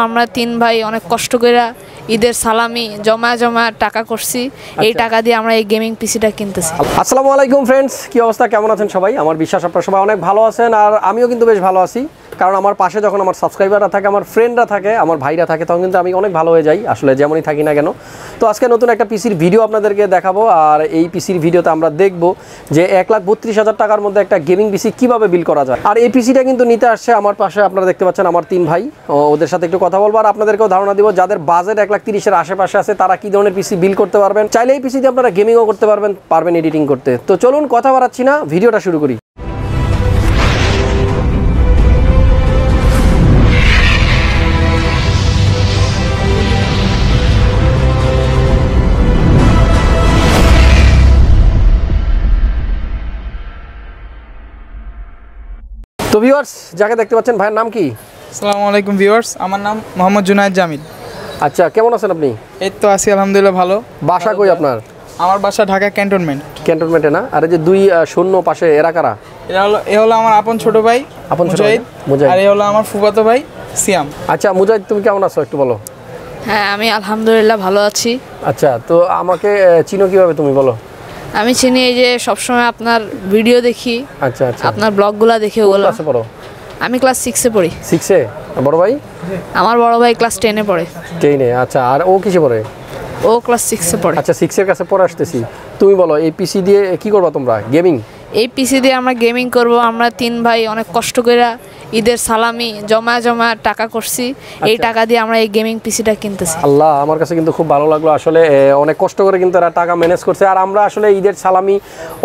আমরা তিন ভাই অনেক কষ্ট করে ঈদের সালামি জমা টাকা করছি। এই টাকা দিয়ে আমরা এই গেমিং পিসিটা কিনতেছি। আসসালামু আলাইকুম ফ্রেন্ডস, কি অবস্থা, কেমন আছেন সবাই? আমার বিশ্বাস আপনারা সবাই অনেক ভালো আছেন, আর আমিও কিন্তু বেশ ভালো আছি। কারণ আমার পাশে যখন আমার সাবস্ক্রাইবাররা থাকে, আমার ফ্রেন্ডরা থাকে, আমার ভাইরা থাকে, তখন কিন্তু আমি অনেক ভালো হয়ে যাই, আসলে যেমনই থাকি না কেন। তো আজকে নতুন একটা পিসির ভিডিও আপনাদেরকে দেখাবো, আর এই পিসির ভিডিওতে আমরা দেখব যে 1,32,000 টাকার মধ্যে একটা গেমিং পিসি কীভাবে বিল করা যায়। আর এই পিসিটা কিন্তু নিতে আসছে আমার পাশে, আপনারা দেখতে পাচ্ছেন আমার তিন ভাই। ওদের সাথে একটু কথা বলবো, আর আপনাদেরকেও ধারণা দিব যাদের বাজেট 1,30,000-এর আশেপাশে আছে তারা কী ধরনের পিসি বিল করতে পারবেন। চাইলে এই পিসি দিয়ে আপনারা গেমিংও করতে পারবেন এডিটিং করতে। তো চলুন কথা বাড়াচ্ছি না, ভিডিওটা শুরু করি। তো ভিউয়ার্স, যাকে দেখতে পাচ্ছেন ভাইয়ের নাম কি? আসসালামু আলাইকুম ভিউয়ার্স, আমার নাম মোহাম্মদ জুনায়েদ জামিল। আচ্ছা, কেমন আছেন আপনি? এই তো আছি আলহামদুলিল্লাহ ভালো। বাসা কই আপনার? আমার বাসা ঢাকা ক্যান্টনমেন্টে না? আর এই যে দুই শূন্য পাশে এরা কারা? এ হলো আমার আপন ছোট ভাই মুজাহিদ, আর এ হলো আমার ফুফাতো ভাই সিয়াম। আচ্ছা মুজাহিদ, তুমি কেমন আছো একটু বলো। হ্যাঁ, আমি আলহামদুলিল্লাহ ভালো আছি। আচ্ছা, তো আমাকে চিনো কিভাবে তুমি বলো? আমি চিনি এই যে সবসময় আপনার ভিডিও দেখি। আচ্ছা আচ্ছা, আপনার ব্লগগুলো দেখি। ওগুলো ক্লাসে পড়ো? আমি ক্লাস 6-এ পড়ি। 6-এ? বড় ভাই? আমার বড় ভাই ক্লাস 10-এ পড়ে। 10-এ? আচ্ছা, আর ও কিসে পড়ে? ও ক্লাস 6-এ পড়ে। আচ্ছা, 6-এর কাছে পড়ে আসতেছি। তুমি বলো, এই পিসি দিয়ে কি করবা তোমরা? গেমিং? এই পিসি দিয়ে আমরা গেমিং করব। আমরা তিন ভাই অনেক কষ্ট করে ঈদের সালামি জমা টাকা করছি। এই টাকা দিয়ে আমরা এই গেমিং পিসিটা কিনতেছি। আল্লাহ, আমার কাছে কিন্তু খুব ভালো লাগলো। আসলে অনেক কষ্ট করে কিন্তু এরা টাকা ম্যানেজ করছে। আর আমরা আসলে ঈদের সালামি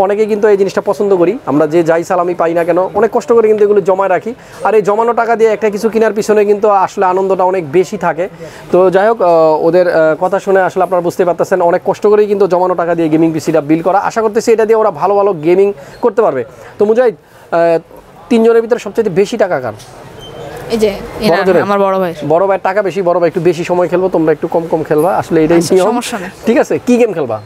অনেকে কিন্তু এই জিনিসটা পছন্দ করি। আমরা যে যাই সালামি পাই না কেন, অনেক কষ্ট করে কিন্তু এগুলো জমায় রাখি। আর এই জমানো টাকা দিয়ে একটা কিছু কেনার পিছনে কিন্তু আসলে আনন্দটা অনেক বেশি থাকে। তো যাই হোক, ওদের কথা শুনে আসলে আপনারা বুঝতে পারতেছেন, অনেক কষ্ট করেই কিন্তু জমানো টাকা দিয়ে গেমিং পিসিটা বিল করা। আশা করতেছি এটা দিয়ে ওরা ভালো ভালো গেমিং করতে পারবে। তো মুজাহিদ, তিনজনের ভিতরে সবচেয়ে বেশি টাকা কার? এই যে আমার বড় ভাই। বড় ভাই টাকা বেশি, বড় ভাই একটু বেশি সময় খেলবো, তোমরা একটু কম খেলবা। আসলে এটাই সমস্যা নেই। ঠিক আছে, কি গেম খেলবা?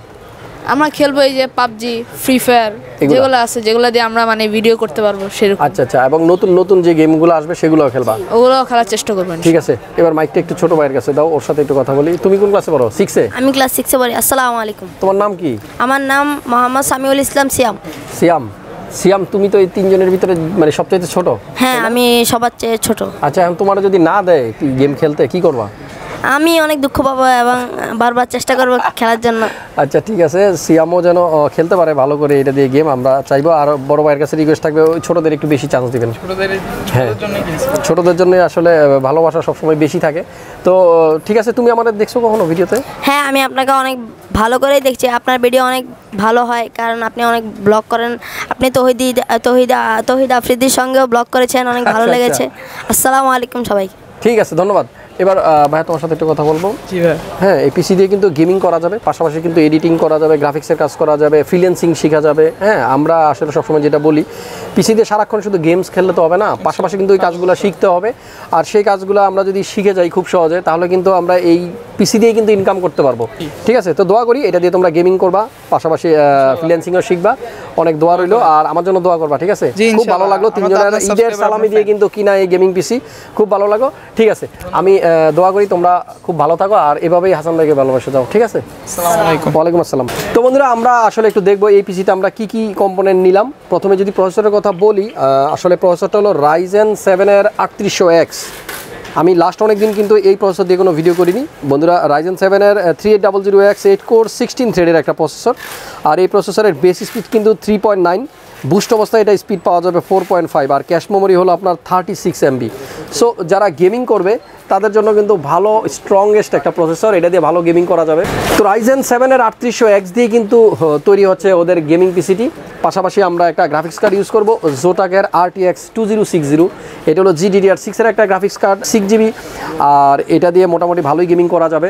আমরা খেলবো এই যে পাবজি, ফ্রি ফায়ার, যেগুলো আছে, যেগুলো দিয়ে আমরা মানে ভিডিও করতে পারবো সেরকম। আচ্ছা আচ্ছা, এবং নতুন যে গেমগুলো আসবে সেগুলোও খেলবা? ওগুলোও খেলার চেষ্টা করবেন। ঠিক আছে, এবার মাইকটা একটু ছোট ভাইয়ের কাছে দাও, ওর সাথে একটু কথা বলি। তুমি কোন ক্লাসে পড়ো? 6-এ? আমি ক্লাস 6-এ পড়ি। আসসালামু আলাইকুম। তোমার নাম কি? আমার নাম মোহাম্মদ সামিউল ইসলাম সিয়াম। সিয়াম, তুমি তো এই তিনজনের ভিতরে মানে সবচেয়ে ছোট? হ্যাঁ, আমি সবার চেয়ে ছোট। আচ্ছা, এখন তোমার যদি না দেয় গেম খেলতে, কি করবা? আমি অনেক দুঃখ পাবো এবং বারবার চেষ্টা করবো খেলার জন্য। আচ্ছা ঠিক আছে, সিয়ামও যেন খেলতে পারে ভালো করে এটা দিয়ে গেম, আমরা চাইবো। আর বড় ভাইয়ের কাছে রিকোয়েস্ট থাকবে, ওই ছোটদের একটু বেশি চান্স দিবেন। হ্যাঁ, ছোটদের জন্য আসলে ভালোবাসা সবসময় বেশি থাকে। তো ঠিক আছে, তুমি আমাদের দেখছো কখনো ভিডিওতে? হ্যাঁ, আমি আপনাকে অনেক ভালো করেই দেখছি। আপনার ভিডিও অনেক ভালো হয়, কারণ আপনি অনেক ব্লগ করেন। আপনি তৌহিদ আফ্রিদির সঙ্গেও ব্লগ করেছেন, অনেক ভালো লেগেছে। আসসালামু আলাইকুম সবাই। ঠিক আছে, ধন্যবাদ। এবার ভাই তোমার সাথে একটু কথা বলবো। জি ভাই। হ্যাঁ, এই পিসি দিয়ে কিন্তু গেমিং করা যাবে, পাশাপাশি কিন্তু এডিটিং করা যাবে, গ্রাফিক্সের কাজ করা যাবে, ফ্রিল্যান্সিং শেখা যাবে। হ্যাঁ, আমরা আসলে সবসময় যেটা বলি, পিসি দিয়ে সারাক্ষণ শুধু গেমস খেললে তো হবে না, পাশাপাশি কিন্তু ওই কাজগুলো শিখতে হবে। আর সেই কাজগুলো আমরা যদি শিখে যাই খুব সহজে, তাহলে কিন্তু আমরা এই পিসি দিয়ে কিন্তু ইনকাম করতে পারবো। ঠিক আছে, তো দোয়া করি এটা দিয়ে তোমরা গেমিং করবা, পাশাপাশি ফ্রিল্যান্সিংও শিখবা। অনেক দোয়া রইলো, আর আমার জন্য দোয়া করবা। ঠিক আছে, খুব ভালো লাগলো তিনজনের ঈদের সালামি দিয়ে কিন্তু কিনা এই গেমিং পিসি, খুব ভালো লাগলো। ঠিক আছে, আমি দোয়া করি তোমরা খুব ভালো থাকো, আর এভাবেই হাসান ভাইকে ভালোবাসে যাও। ঠিক আছে, আসসালামু আলাইকুম। ওয়ালাইকুম আসসালাম। তো বন্ধুরা, আমরা আসলে একটু দেখবো এই পিসিতে আমরা কি কম্পোনেন্ট নিলাম। প্রথমে যদি প্রসেসরের কথা বলি, আসলে প্রসেসরটা হলো Ryzen 7-এর 3800X। আমি লাস্ট অনেক দিন কিন্তু এই প্রসেসর দিয়ে কোনো ভিডিও করিনি বন্ধুরা। Ryzen 7-এর 3800X 8 কোর 16 থ্রেডের একটা প্রসেসর। আর এই প্রসেসরের বেস স্পিড কিন্তু 3.9, বুস্ট অবস্থায় এটা স্পিড পাওয়া যাবে 4.5, আর ক্যাশ মেমোরি হলো আপনার 36 MB। সো যারা গেমিং করবে তাদের জন্য কিন্তু ভালো স্ট্রংগেস্ট একটা প্রসেসর, এটা দিয়ে ভালো গেমিং করা যাবে। তো Ryzen 7-এর 3800X দিয়ে কিন্তু তৈরি হচ্ছে ওদের গেমিং পিসিটি। পাশাপাশি আমরা একটা গ্রাফিক্স কার্ড ইউজ করবো, Zotac-এর RTX 2060। এটা হলো GDDR6-এর একটা গ্রাফিক্স কার্ড, 6GB। আর এটা দিয়ে মোটামুটি ভালোই গেমিং করা যাবে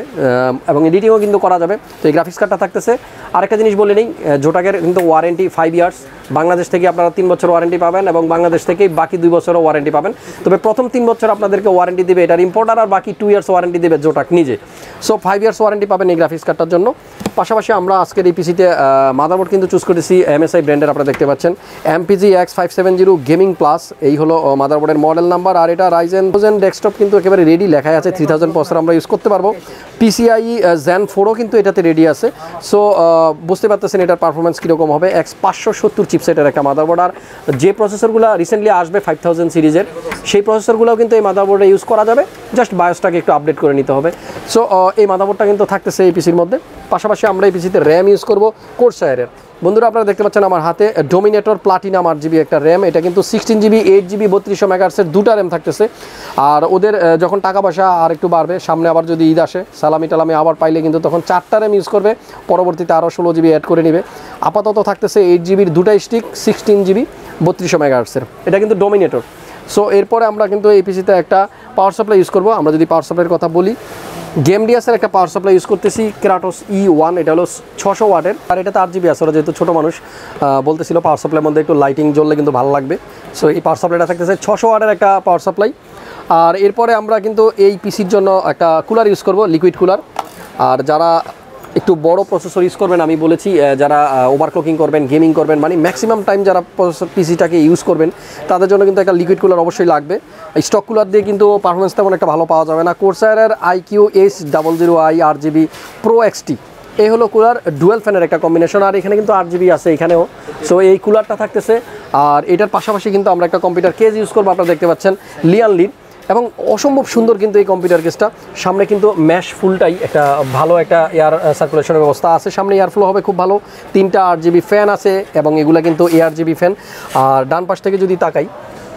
এবং এডিটিংও কিন্তু করা যাবে। তো এই গ্রাফিক্স কার্ডটা থাকতেছে। আরেকটা জিনিস বলে নেই, Zotac-এর কিন্তু ওয়ারেন্টি 5 ইয়ার্স, বাংলাদেশ থেকে আপনারা 3 বছর ওয়ারেন্টি পাবেন এবং বাংলাদেশ থেকেই বাকি 2 বছরও ওয়ারেন্টি পাবেন। তবে প্রথম 3 বছর আপনাদেরকে ওয়ারেন্টি দিবে এটার ইম্পোর্টার, আর বাকি 2 ইয়ার্স ওয়ারেন্টি দেবে জোটাক নিজে। সো 5 ইয়ার্স ওয়ারেন্টি পাবেন এই গ্রাফিক্স কার্ডটার জন্য। পাশাপাশি আমরা আজকের এই পিসিতে মাদারবোর্ড কিন্তু চুজ করেছি MSI ব্র্যান্ডের, আপনারা দেখতে পাচ্ছেন MPG X570 গেমিং প্লাস, এই হলো মাদারবোর্ডের মডেল নাম্বার। আর এটা Ryzen ডেস্কটপ কিন্তু একেবারে রেডি লেখা আছে, 3000 প্রসেসর আমরা ইউজ করতে পারবো। PCIe Zen 4ও কিন্তু এটাতে রেডি আছে। সো বুঝতে পারতেছেন এটার পারফরমেন্স কীরকম হবে। X570 চিপসেটের একটা মাদারবোর্ড, আর যে প্রসেসরগুলো রিসেন্টলি আসবে 5000 সিরিজের সেই প্রসেসরগুলোও কিন্তু এই মাদারবোর্ডে ইউজ করা যাবে, জাস্ট বায়োসটাকে একটু আপডেট করে নিতে হবে। সো এই মাদারবোর্ডটা কিন্তু থাকতেছে এই পিসির মধ্যে। পাশাপাশি আমরা এই পিসিতে র্যাম ইউজ করবো কোরসায়ারের। বন্ধুরা আপনারা দেখতে পাচ্ছেন আমার হাতে ডোমিনেটর প্লাটিনাম 8GB একটা র্যাম, এটা কিন্তু 16GB 8GB 3200 মেগাহার্টজের দুটা র্যাম থাকতেছে। আর ওদের যখন টাকা পয়সা আর একটু বাড়বে, সামনে আবার যদি ঈদ আসে সালামি টালামি আবার পাইলে কিন্তু তখন 4টা র্যাম ইউজ করবে, পরবর্তীতে আরও 16GB অ্যাড করে নেবে। আপাতত থাকতেছে 8GBর দুটা স্টিক 16GB 3200 মেগাহার্টজের, এটা কিন্তু ডোমিনেটর। সো এরপরে আমরা কিন্তু এই পিসিতে একটা পাওয়ার সাপ্লাই ইউজ করবো। আমরা যদি পাওয়ার সাপ্লাইয়ের কথা বলি, গেমডিয়াসের একটা পাওয়ার সাপ্লাই ইউজ করতেছি, ক্রাটোস E1, এটা হলো 600 ওয়াটের, আর এটাতে 8GB আছে। ওরা যেহেতু ছোটো মানুষ বলতেছিল পাওয়ার সাপ্লাইয়ের মধ্যে একটু লাইটিং জ্বললে কিন্তু ভালো লাগবে। সো এই পাওয়ার সাপ্লাইটা থাকতেছে 600 ওয়াটের একটা পাওয়ার সাপ্লাই। আর এরপরে আমরা কিন্তু এই পিসির জন্য একটা কুলার ইউজ করব, লিকুইড কুলার। আর যারা একটু বড় প্রসেসর ইউজ করবেন, আমি বলেছি যারা ওভারক্লকিং করবেন, গেমিং করবেন, মানে ম্যাক্সিমাম টাইম যারা পিসিটাকে ইউজ করবেন তাদের জন্য কিন্তু একটা লিকুইড কুলার অবশ্যই লাগবে। স্টক কুলার দিয়ে কিন্তু পারফরমেন্স তেমন একটা ভালো পাওয়া যাবে না। কোরসায়ারের IQ H00i RGB Pro XT, এই হলো কুলার, ডুয়েল ফ্যানের একটা কম্বিনেশন। আর এখানে কিন্তু 8GB আছে এখানেও। সো এই কুলারটা থাকতেছে। আর এটার পাশাপাশি কিন্তু আমরা একটা কম্পিউটার কেস ইউজ করবো, আপনারা দেখতে পাচ্ছেন লিয়ানলির, এবং অসম্ভব সুন্দর কিন্তু এই কম্পিউটার কেসটা। সামনে কিন্তু ম্যাশ ফুলটাই একটা ভালো একটা এয়ার সার্কুলেশনের ব্যবস্থা আছে, সামনে এয়ার ফ্লো হবে খুব ভালো। 3টা 8GB ফ্যান আছে এবং এগুলা কিন্তু ARGB ফ্যান। আর ডান পাশ থেকে যদি তাকাই,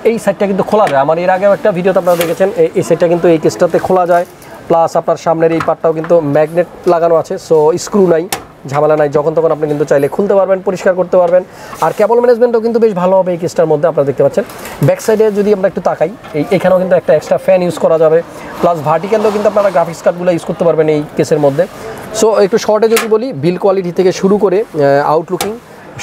এই সাইডটা কিন্তু খোলা যায়। আমার এর আগেও একটা ভিডিওতে আপনারা দেখেছেন, এই সাইডটা কিন্তু এই কেসটাতে খোলা যায়। প্লাস আপনার সামনের এই পার্টটাও কিন্তু ম্যাগনেট লাগানো আছে, সো স্ক্রু নাই, ঝামেলা নাই, যখন তখন আপনি কিন্তু চাইলে খুলতে পারবেন, পরিষ্কার করতে পারবেন। আর কেবল ম্যানেজমেন্টও কিন্তু বেশ ভালো হবে এই কেসটার মধ্যে, আপনারা দেখতে পাচ্ছেন। ব্যাক সাইডে যদি আমরা একটু তাকাই, এখানেও কিন্তু একটা এক্সট্রা ফ্যান ইউজ করা যাবে, প্লাস ভার্টিক্যালও কিন্তু আপনারা গ্রাফিক্স কার্ডগুলো ইউজ করতে পারবেন এই কেসের মধ্যে। সো একটু শর্টে যদি বলি, বিল কোয়ালিটি থেকে শুরু করে আউটলুকিং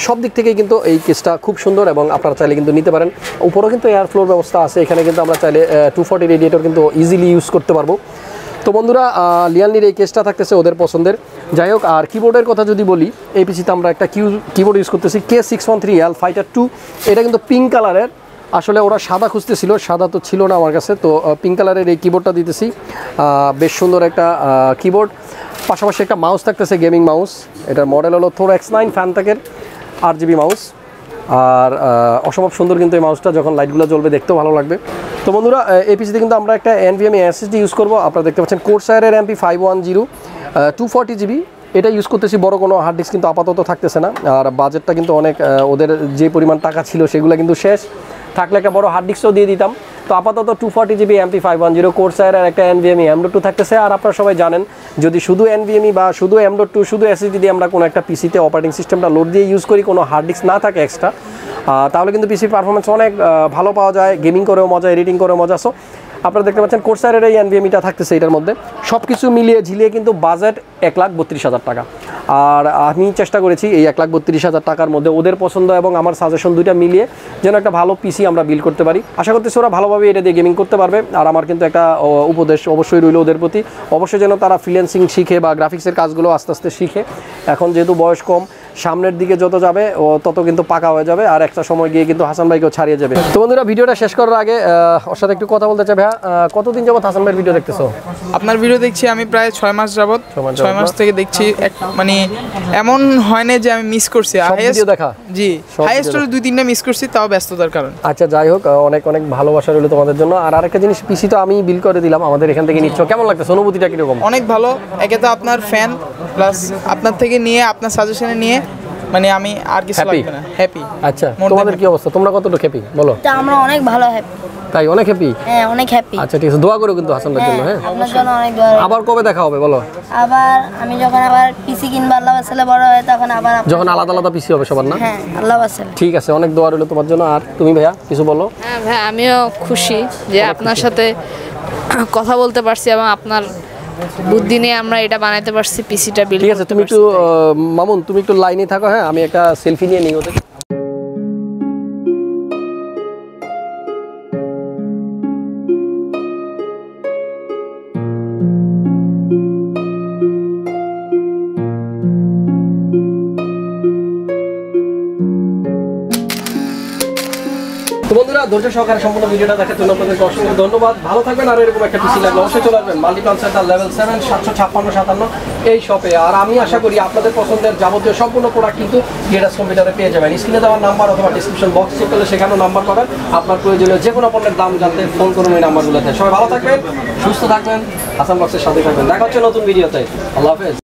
সব দিক থেকেই কিন্তু এই কেসটা খুব সুন্দর, এবং আপনারা চাইলে কিন্তু নিতে পারেন। উপরেও কিন্তু এয়ার ফ্লোর ব্যবস্থা আছে, এখানে কিন্তু আমরা চাইলে 240 রেডিয়েটর কিন্তু ইজিলি ইউজ করতে পারবো। তো বন্ধুরা লিয়ানলির এই কেসটা থাকতেছে ওদের পছন্দের। যাই হোক, আর কিবোর্ডের কথা যদি বলি, এই পিসিতে আমরা একটা কিবোর্ড ইউজ করতেছি K613L Fighter 2, এটা কিন্তু পিঙ্ক কালারের। আসলে ওরা সাদা খুঁজতেছিল, সাদা তো ছিল না আমার কাছে, তো পিঙ্ক কালারের এই কিবোর্ডটা দিতেছি। বেশ সুন্দর একটা কিবোর্ড। পাশাপাশি একটা মাউস থাকতেছে, গেমিং মাউস, এটার মডেল হলো Thor X9 ফ্যানটাকের 8GB মাউস। আর অসম্ভব সুন্দর কিন্তু এই মাউসটা, যখন লাইটগুলো জ্বলবে দেখতেও ভালো লাগবে। তো বন্ধুরা এই পিসিতে কিন্তু আমরা একটা NVMe SSD ইউজ করবো, আপনারা দেখতে পাচ্ছেন কোরসায়ারের MP510 240GB, এটা ইউজ করতেছি। বড় কোনো হার্ড ডিস্ক কিন্তু আপাতত থাকতেছে না, আর বাজেটটা কিন্তু অনেক, ওদের যে পরিমাণ টাকা ছিল সেগুলো কিন্তু শেষ, থাকলে একটা বড় হার্ড ডিস্কও দিয়ে দিতাম। তো আপাতত 240GB MP510 কোরসায়ারের একটা NVMe M.2 থাকতেছে। আর আপনারা সবাই জানেন, যদি শুধু NVMe বা শুধু M.2 শুধু SSD দিয়ে আমরা কোনো একটা পিসিতে অপারেটিং সিস্টেমটা লোড দিয়ে ইউজ করি, কোনো হার্ড ডিস্ক না থাকে এক্সট্রা, তাহলে কিন্তু পিসির পারফরমেন্স অনেক ভালো পাওয়া যায়, গেমিং করেও মজা, এডিটিং করেও মজা। সো আপনারা দেখতে পাচ্ছেন কোরসায়ারের এই NVMeটা থাকতেছে এটার মধ্যে। সব কিছু মিলিয়ে ঝিলিয়ে কিন্তু বাজেট 1,32,000 টাকা। আর আমি চেষ্টা করেছি এই 1,32,000 টাকার মধ্যে ওদের পছন্দ এবং আমার সাজেশন দুইটা মিলিয়ে যেন একটা ভালো পিসি আমরা বিল্ড করতে পারি। আশা করতেছি ওরা ভালোভাবে এটা দিয়ে গেমিং করতে পারবে। আর আমার কিন্তু একটা উপদেশ অবশ্যই রইল ওদের প্রতি, অবশ্যই যেন তারা ফ্রিল্যান্সিং শিখে বা গ্রাফিক্সের কাজগুলো আস্তে আস্তে শিখে। এখন যেহেতু বয়স কম, সামনের দিকে যত যাবে তত কিন্তু পাকা হয়ে যাবে, আর একটা সময় গিয়ে কিন্তু হাসান ভাইকেও ছাড়িয়ে যাবে। তো বন্ধুরা ভিডিওটা শেষ করার আগে ওর সাথে একটু কথা বলতে চাই। ভাইয়া কতদিন যাবত হাসান ভাইয়ের ভিডিও দেখতেছো? আপনার ভিডিও দেখছি আমি প্রায় 6 মাস যাবত, 6 মাস থেকে দেখছি। মানে এমন হয় না যে আমি মিস করছি, ভিডিও দেখা, জি হাইয়েস্ট হলো 2-3টা মিস করছি, তাও ব্যস্ততার কারণে। আচ্ছা যাই হোক, অনেক অনেক ভালোবাসা রইলো তোমাদের জন্য। আর আরেকটা জিনিস, পিসি তো আমি বিল করে দিলাম, আমাদের এখান থেকে নিচ্ছ, কেমন লাগতেছে, অনুভূতিটা কিরকম? অনেক ভালো। একে তো আপনার ফ্যান, প্লাস আপনার থেকে নিয়ে আপনার সাজেশনে নিয়ে মানে আমি আর কিছু লাগবে না, হ্যাপি। আচ্ছা তোমাদের কি অবস্থা, তোমরা কতটুকু হ্যাপি বলো? আমরা অনেক ভালো হ্যাপি। তাই অনেক হ্যাপি? হ্যাঁ অনেক হ্যাপি। আচ্ছা ঠিক আছে, দোয়া করো কিন্তু হাসান ভাইয়ের জন্য। হ্যাঁ আপনার জন্য অনেক দোয়া। আবার কবে দেখা হবে বলো? আবার আমি যখন আবার পিসি কিনবো, আল্লাহ বাসালে বড় হয়, তখন আবার যখন আলাদা আলাদা পিসি হবে সবার, না? হ্যাঁ আল্লাহ বাসালে। ঠিক আছে, অনেক দোয়া রইলো তোমার জন্য। আর তুমি ভাইয়া কিছু বলো? হ্যাঁ ভাই, আমিও খুশি যে আপনার সাথে কথা বলতে পারছি এবং আপনার বুদ্ধি নিয়ে আমরা এটা বানাইতে পারছি, পিসিটা বিল্ড। ঠিক আছে, তুমি একটু মামুন তুমি একটু লাইনে থাকো, হ্যাঁ আমি একটা সেলফি নিয়ে নিই ওদের। বন্ধুরা ধৈর্য সহকারে সম্পূর্ণ ভিডিওটা দেখার জন্য আপনাদেরকে অসংখ্য ধন্যবাদ। ভালো থাকবেন। আর এরকম একটা পিসি লাগলে অবশ্যই চলে আসবেন মাল্টিপ্লান সেন্টার লেভেল 7 75657 এই শপে। আর আমি আশা করি আপনাদের পছন্দের যাবতীয় সম্পূর্ণ প্রোডাক্ট কিন্তু গেটাস কম্পিউটারে পেয়ে যাবেন। স্ক্রিনে দেওয়ার নাম্বার অথবা ডিসক্রিপশন বক্স চেক করলে সেখানেও নাম্বার পাবেন। আপনার প্রয়োজনীয় যে কোনো পণ্যের দাম জানতে ফোন করুন এই নাম্বারগুলোতে। সবাই ভালো থাকবেন, সুস্থ থাকবেন, হাসান বক্সের সাথে থাকবেন। দেখা হচ্ছে নতুন ভিডিওতে। আল্লাহ হাফেজ।